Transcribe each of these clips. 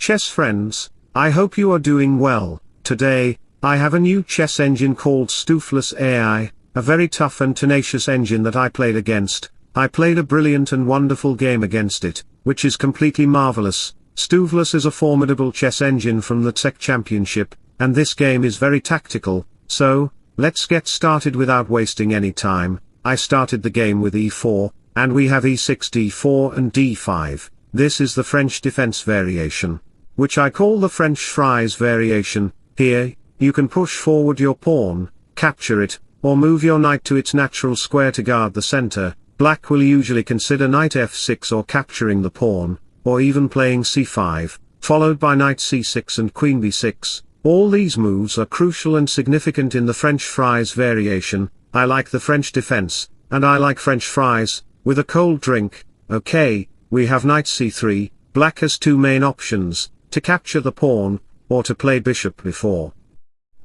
Chess friends, I hope you are doing well. Today, I have a new chess engine called Stockfish AI, a very tough and tenacious engine that I played against. I played a brilliant and wonderful game against it, which is completely marvelous. Stockfish is a formidable chess engine from the Czech Championship, and this game is very tactical, so, let's get started without wasting any time. I started the game with e4, and we have e6, d4 and d5. This is the French defense variation, which I call the French fries variation. Here, you can push forward your pawn, capture it, or move your knight to its natural square to guard the center. Black will usually consider knight f6 or capturing the pawn, or even playing c5, followed by knight c6 and queen b6. All these moves are crucial and significant in the French fries variation. I like the French defense, and I like French fries, with a cold drink. Okay, we have knight c3. Black has two main options, to capture the pawn, or to play bishop b4.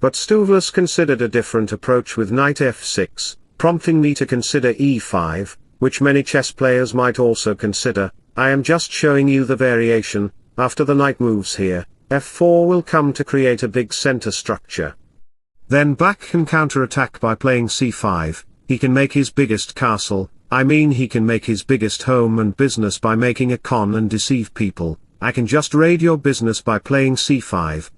But Stockfish considered a different approach with knight f6, prompting me to consider e5, which many chess players might also consider. I am just showing you the variation. After the knight moves here, f4 will come to create a big center structure. Then black can counterattack by playing c5, he can make his biggest castle, he can make his biggest home and business by making a con and deceive people. I can just raid your business by playing c5.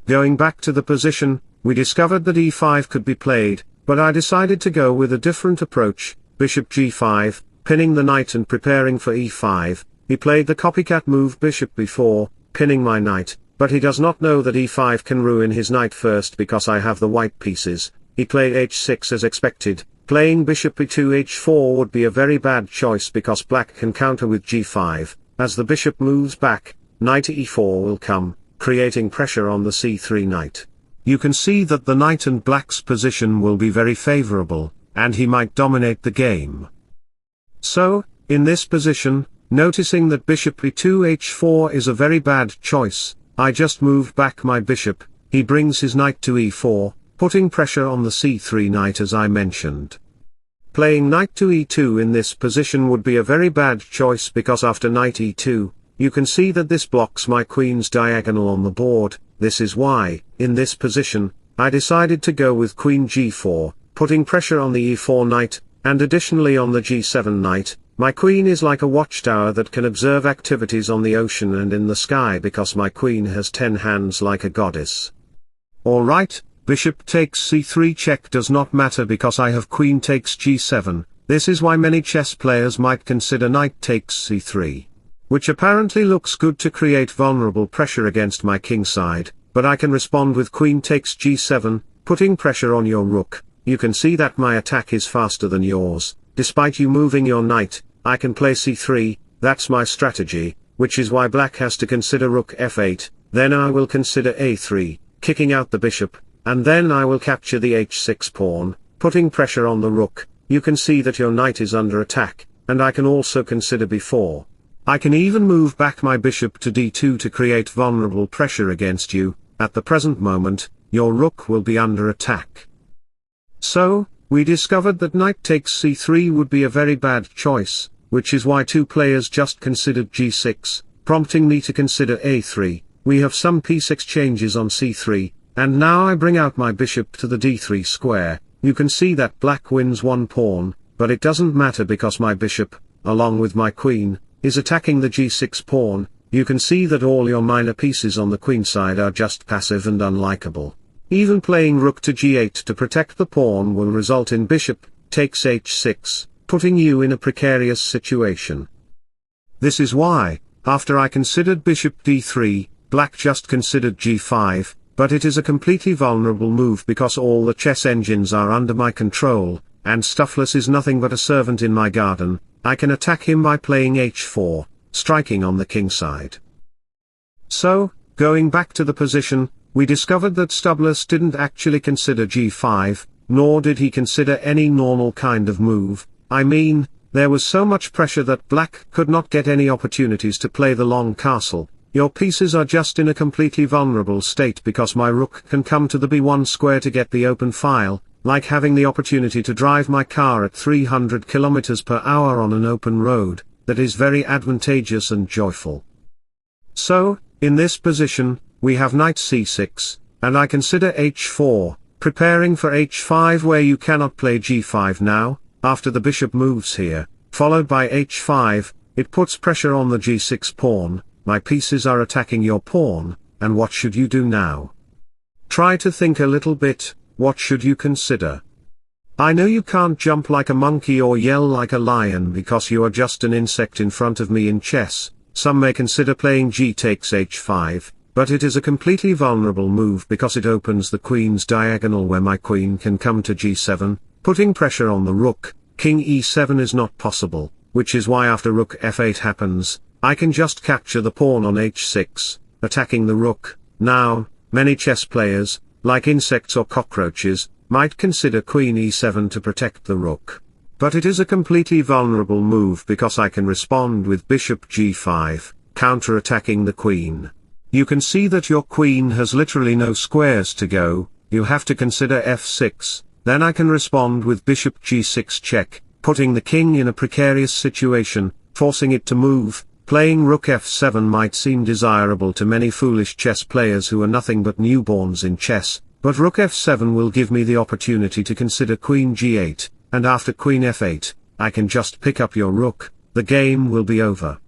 Going back to the position, we discovered that e5 could be played, but I decided to go with a different approach, bishop g5, pinning the knight and preparing for e5. He played the copycat move bishop b4, pinning my knight, but he does not know that e5 can ruin his knight first because I have the white pieces. He played h6 as expected. Playing bishop e2 h4 would be a very bad choice because black can counter with g5. As the bishop moves back, knight e4 will come, creating pressure on the c3 knight. You can see that the knight and black's position will be very favorable, and he might dominate the game. So, in this position, noticing that bishop e2 h4 is a very bad choice, I just moved back my bishop. He brings his knight to e4, putting pressure on the c3 knight as I mentioned. Playing knight to e2 in this position would be a very bad choice because after knight e2, you can see that this blocks my queen's diagonal on the board. This is why, in this position, I decided to go with queen g4, putting pressure on the e4 knight, and additionally on the g7 knight. My queen is like a watchtower that can observe activities on the ocean and in the sky because my queen has 10 hands like a goddess. Alright, bishop takes c3 check does not matter because I have queen takes g7. This is why many chess players might consider knight takes c3. Which apparently looks good to create vulnerable pressure against my king side, but I can respond with queen takes g7, putting pressure on your rook. You can see that my attack is faster than yours. Despite you moving your knight, I can play c3, that's my strategy, which is why black has to consider rook f8, then I will consider a3, kicking out the bishop, and then I will capture the h6 pawn, putting pressure on the rook. You can see that your knight is under attack, and I can also consider b4. I can even move back my bishop to d2 to create vulnerable pressure against you. At the present moment, your rook will be under attack. So, we discovered that knight takes c3 would be a very bad choice, which is why two players just considered g6, prompting me to consider a3. We have some piece exchanges on c3, and now I bring out my bishop to the d3 square. You can see that black wins one pawn, but it doesn't matter because my bishop, along with my queen, is attacking the g6 pawn. You can see that all your minor pieces on the queen side are just passive and unlikable. Even playing rook to g8 to protect the pawn will result in bishop takes h6, putting you in a precarious situation. This is why, after I considered bishop d3, black just considered g5, but it is a completely vulnerable move because all the chess engines are under my control, and Stockfish is nothing but a servant in my garden. I can attack him by playing h4, striking on the king side. So, going back to the position, we discovered that Stockfish didn't actually consider g5, nor did he consider any normal kind of move. There was so much pressure that black could not get any opportunities to play the long castle. Your pieces are just in a completely vulnerable state because my rook can come to the b1 square to get the open file, like having the opportunity to drive my car at 300 km/h on an open road. That is very advantageous and joyful. So, in this position, we have knight c6, and I consider h4, preparing for h5 where you cannot play g5 now, after the bishop moves here, followed by h5, it puts pressure on the g6 pawn, my pieces are attacking your pawn, and what should you do now? Try to think a little bit, what should you consider? I know you can't jump like a monkey or yell like a lion because you are just an insect in front of me in chess. Some may consider playing g takes h5, but it is a completely vulnerable move because it opens the queen's diagonal where my queen can come to g7, putting pressure on the rook. King e7 is not possible, which is why after rook f8 happens, I can just capture the pawn on h6, attacking the rook. Now, many chess players, like insects or cockroaches, might consider queen e7 to protect the rook. But it is a completely vulnerable move because I can respond with bishop g5, counter-attacking the queen. You can see that your queen has literally no squares to go, you have to consider f6, then I can respond with bishop g6 check, putting the king in a precarious situation, forcing it to move. Playing rook f7 might seem desirable to many foolish chess players who are nothing but newborns in chess, but rook f7 will give me the opportunity to consider queen g8, and after queen f8, I can just pick up your rook, the game will be over.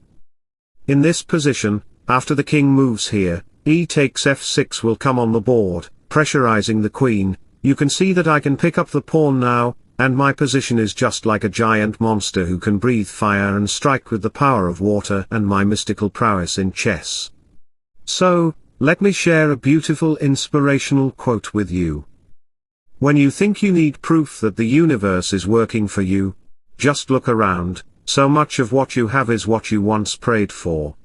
In this position, after the king moves here, e takes f6 will come on the board, pressurizing the queen. You can see that I can pick up the pawn now, and my position is just like a giant monster who can breathe fire and strike with the power of water and my mystical prowess in chess. So, let me share a beautiful inspirational quote with you. When you think you need proof that the universe is working for you, just look around, so much of what you have is what you once prayed for.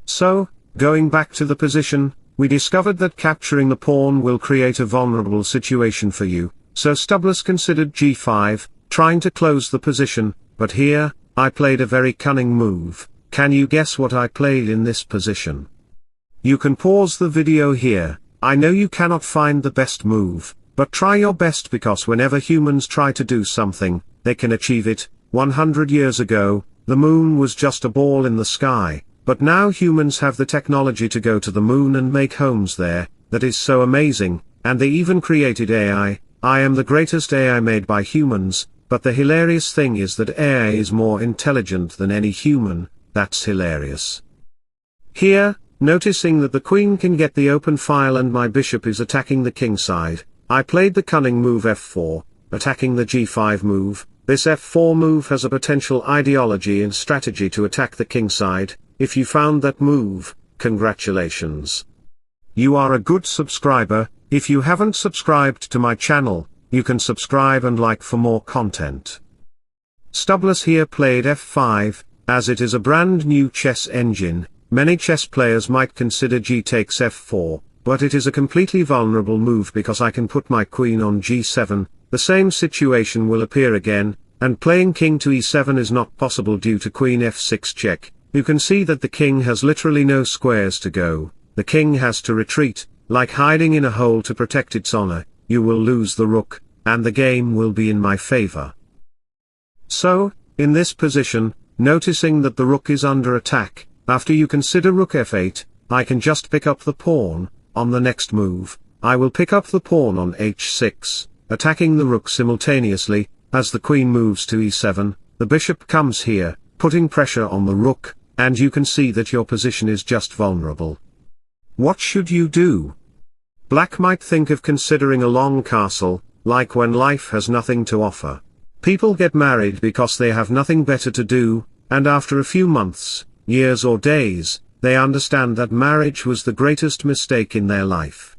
So, going back to the position, we discovered that capturing the pawn will create a vulnerable situation for you, so Stubless considered g5, trying to close the position, but here, I played a very cunning move. Can you guess what I played in this position? You can pause the video here. I know you cannot find the best move, but try your best because whenever humans try to do something, they can achieve it. 100 years ago, the moon was just a ball in the sky, but now humans have the technology to go to the moon and make homes there. That is so amazing, and they even created AI. I am the greatest AI made by humans, but the hilarious thing is that AI is more intelligent than any human. That's hilarious. Here, noticing that the queen can get the open file and my bishop is attacking the king side, I played the cunning move f4, attacking the g5 move. This f4 move has a potential ideology and strategy to attack the king side. If you found that move, congratulations. You are a good subscriber. If you haven't subscribed to my channel, you can subscribe and like for more content. Stubless here played f5, as it is a brand new chess engine. Many chess players might consider g takes f4, but it is a completely vulnerable move because I can put my queen on g7, the same situation will appear again, and playing king to e7 is not possible due to queen f6 check. You can see that the king has literally no squares to go, the king has to retreat, like hiding in a hole to protect its honor. You will lose the rook, and the game will be in my favor. So, in this position, noticing that the rook is under attack, after you consider rook f8, I can just pick up the pawn. On the next move, I will pick up the pawn on h6, attacking the rook simultaneously. As the queen moves to e7, the bishop comes here, putting pressure on the rook, and you can see that your position is just vulnerable. What should you do? Black might think of considering a long castle, like when life has nothing to offer. People get married because they have nothing better to do, and after a few months, years or days, they understand that marriage was the greatest mistake in their life.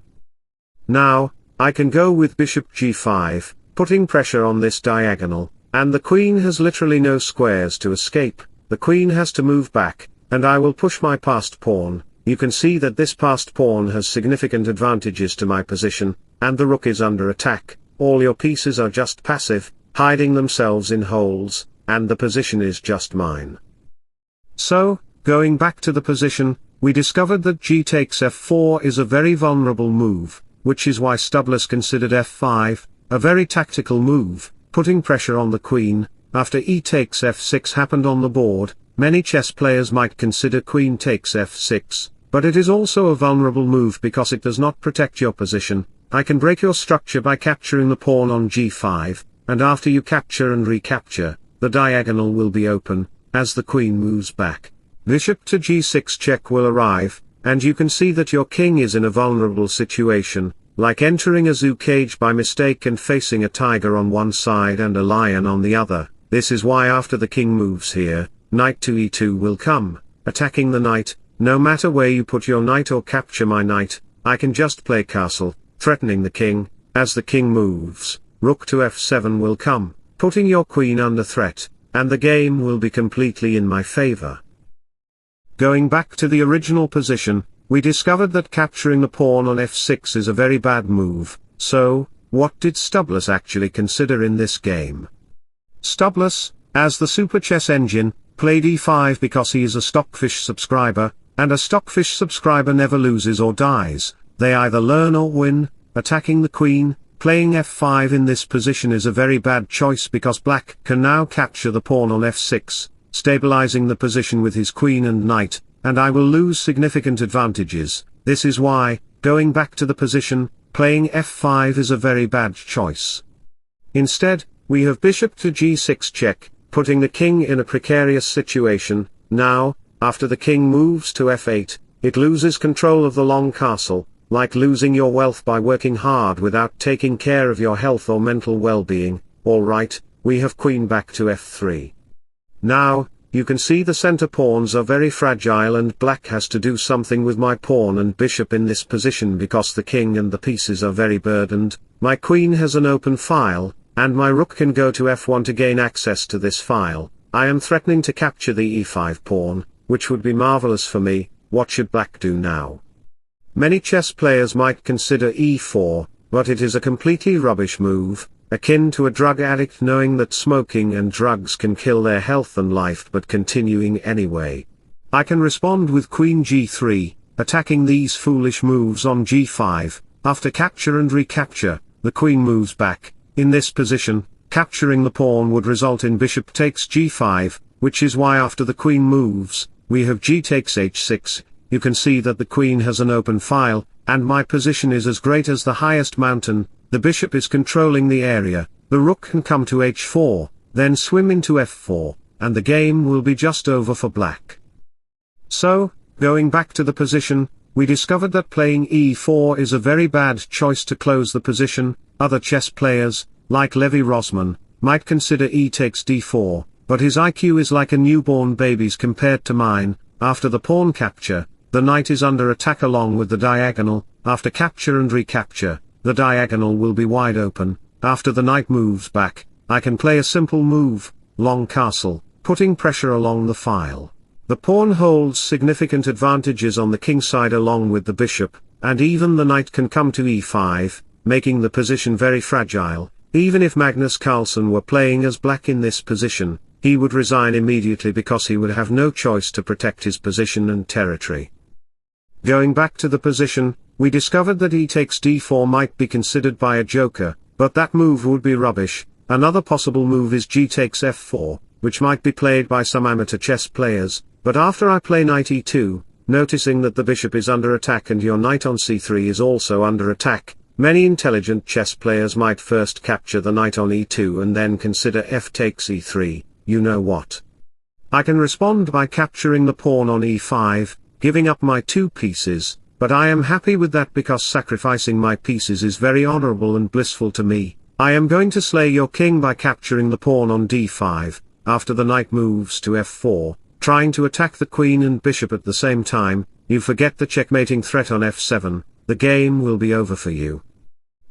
Now, I can go with bishop g5, putting pressure on this diagonal, and the queen has literally no squares to escape. The queen has to move back, and I will push my passed pawn. You can see that this passed pawn has significant advantages to my position, and the rook is under attack. All your pieces are just passive, hiding themselves in holes, and the position is just mine. So, going back to the position, we discovered that g takes f4 is a very vulnerable move, which is why Stubless considered f5, a very tactical move, putting pressure on the queen. After e takes f6 happened on the board, many chess players might consider queen takes f6, but it is also a vulnerable move because it does not protect your position. I can break your structure by capturing the pawn on g5, and after you capture and recapture, the diagonal will be open, as the queen moves back. Bishop to g6 check will arrive, and you can see that your king is in a vulnerable situation, like entering a zoo cage by mistake and facing a tiger on one side and a lion on the other. This is why after the king moves here, knight to e2 will come, attacking the knight. No matter where you put your knight or capture my knight, I can just play castle, threatening the king. As the king moves, rook to f7 will come, putting your queen under threat, and the game will be completely in my favor. Going back to the original position, we discovered that capturing the pawn on f6 is a very bad move. So, what did Stubless actually consider in this game? Stubless, as the Super Chess Engine, played e5 because he is a Stockfish subscriber, and a Stockfish subscriber never loses or dies. They either learn or win. Attacking the queen, playing f5 in this position is a very bad choice because black can now capture the pawn on f6, stabilizing the position with his queen and knight, and I will lose significant advantages. This is why, going back to the position, playing f5 is a very bad choice. Instead, we have bishop to g6 check, putting the king in a precarious situation. Now, after the king moves to f8, it loses control of the long castle, like losing your wealth by working hard without taking care of your health or mental well-being. Alright, we have queen back to f3. Now, you can see the center pawns are very fragile and black has to do something with my pawn and bishop in this position because the king and the pieces are very burdened. My queen has an open file, and my rook can go to f1 to gain access to this file. I am threatening to capture the e5 pawn, which would be marvelous for me. What should black do now? Many chess players might consider e4, but it is a completely rubbish move, akin to a drug addict knowing that smoking and drugs can kill their health and life but continuing anyway. I can respond with queen g3, attacking these foolish moves on g5. After capture and recapture, the queen moves back. In this position, capturing the pawn would result in bishop takes g5, which is why after the queen moves, we have g takes h6. You can see that the queen has an open file, and my position is as great as the highest mountain. The bishop is controlling the area. The rook can come to h4, then swim into f4, and the game will be just over for black. So, going back to the position, we discovered that playing e4 is a very bad choice to close the position. Other chess players, like Levi Rosman, might consider e takes d4, but his IQ is like a newborn baby's compared to mine. After the pawn capture, the knight is under attack along with the diagonal. After capture and recapture, the diagonal will be wide open. After the knight moves back, I can play a simple move, long castle, putting pressure along the file. The pawn holds significant advantages on the king side along with the bishop, and even the knight can come to e5, making the position very fragile. Even if Magnus Carlsen were playing as black in this position, he would resign immediately because he would have no choice to protect his position and territory. Going back to the position, we discovered that e takes d4 might be considered by a joker, but that move would be rubbish. Another possible move is g takes f4, which might be played by some amateur chess players, but after I play knight e2, noticing that the bishop is under attack and your knight on c3 is also under attack, many intelligent chess players might first capture the knight on e2 and then consider f takes e3, you know what. I can respond by capturing the pawn on e5, giving up my two pieces, but I am happy with that because sacrificing my pieces is very honorable and blissful to me. I am going to slay your king by capturing the pawn on d5, after the knight moves to f4, trying to attack the queen and bishop at the same time. You forget the checkmating threat on f7, the game will be over for you.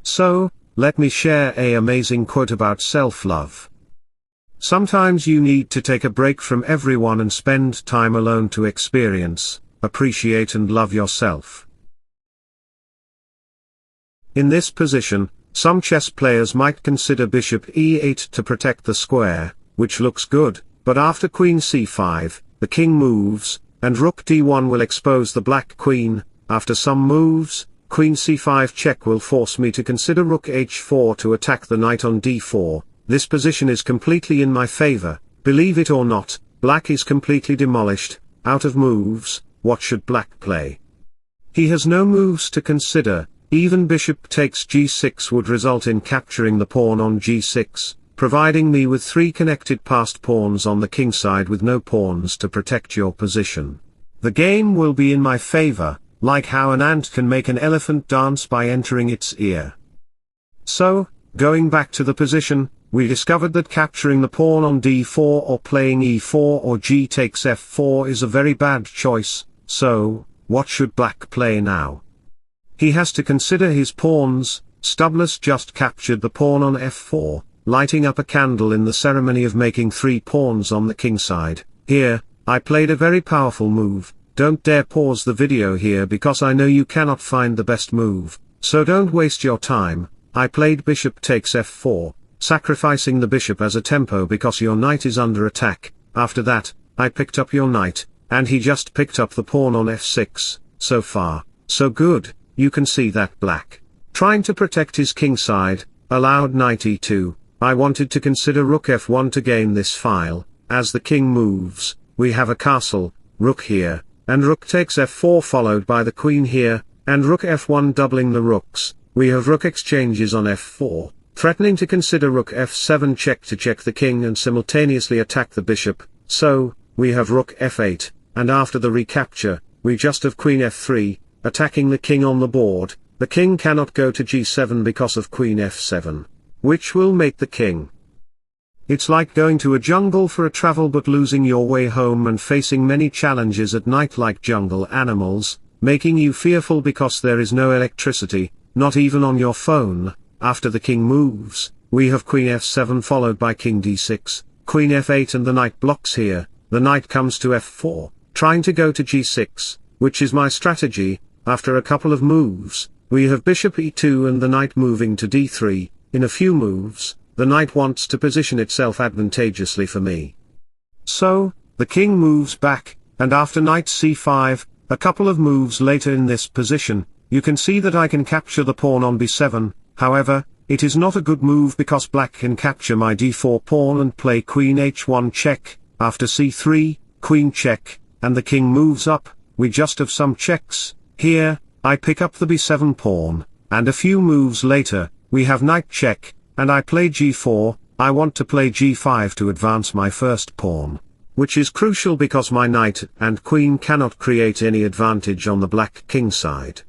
So, let me share an amazing quote about self-love. Sometimes you need to take a break from everyone and spend time alone to experience, appreciate and love yourself. In this position, some chess players might consider bishop e8 to protect the square, which looks good, but after queen c5, the king moves, and rook d1 will expose the black queen. After some moves, queen c5 check will force me to consider rook h4 to attack the knight on d4. This position is completely in my favor, believe it or not. black is completely demolished, out of moves. What should black play? He has no moves to consider. Even bishop takes g6 would result in capturing the pawn on g6, providing me with 3 connected passed pawns on the king side with no pawns to protect your position. The game will be in my favor, like how an ant can make an elephant dance by entering its ear. So, going back to the position, we discovered that capturing the pawn on d4 or playing e4 or g takes f4 is a very bad choice. So, what should black play now? He has to consider his pawns. Stockfish just captured the pawn on f4, lighting up a candle in the ceremony of making 3 pawns on the king side. Here, I played a very powerful move. Don't dare pause the video here because I know you cannot find the best move, so don't waste your time. I played bishop takes f4, sacrificing the bishop as a tempo because your knight is under attack. After that, I picked up your knight, and he just picked up the pawn on f6. So far, so good. You can see that black, trying to protect his king side, allowed knight e2. I wanted to consider rook f1 to gain this file. As the king moves, we have a castle, rook here, and rook takes f4 followed by the queen here, and rook f1 doubling the rooks. We have rook exchanges on f4, threatening to consider rook f7 check to check the king and simultaneously attack the bishop. So, we have rook f8, and after the recapture, we just have queen f3, attacking the king on the board. The king cannot go to g7 because of queen f7, which will mate the king. It's like going to a jungle for a travel but losing your way home and facing many challenges at night like jungle animals, making you fearful because there is no electricity, not even on your phone. After the king moves, we have queen f7 followed by king d6, queen f8 and the knight blocks here. The knight comes to f4, trying to go to g6, which is my strategy. After a couple of moves, we have bishop e2 and the knight moving to d3. In a few moves, the knight wants to position itself advantageously for me. So, the king moves back, and after knight c5, a couple of moves later in this position, you can see that I can capture the pawn on b7. However, it is not a good move because black can capture my d4 pawn and play queen h1 check. After c3, queen check, and the king moves up. We just have some checks. Here, I pick up the b7 pawn, and a few moves later, we have knight check, and I play g4. I want to play g5 to advance my first pawn, which is crucial because my knight and queen cannot create any advantage on the black king side.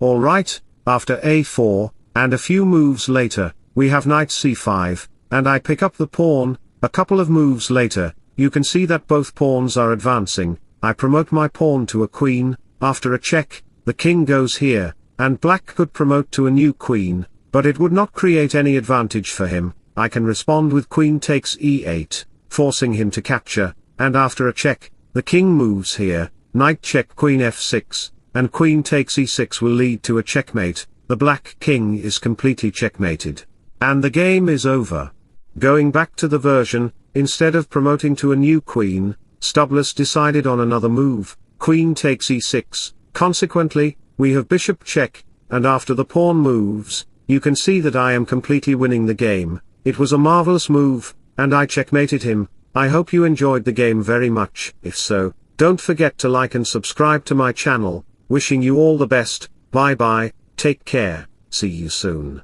Alright, after a4, and a few moves later, we have knight c5, and I pick up the pawn. A couple of moves later, you can see that both pawns are advancing. I promote my pawn to a queen. After a check, the king goes here, and black could promote to a new queen, but it would not create any advantage for him. I can respond with queen takes e8, forcing him to capture, and after a check, the king moves here, knight check queen f6, and queen takes e6 will lead to a checkmate. The black king is completely checkmated, and the game is over. Going back to the version, instead of promoting to a new queen, Stockfish decided on another move, queen takes e6. Consequently, we have bishop check, and after the pawn moves, you can see that I am completely winning the game. It was a marvelous move, and I checkmated him. I hope you enjoyed the game very much. If so, don't forget to like and subscribe to my channel. Wishing you all the best. Bye bye, take care, see you soon.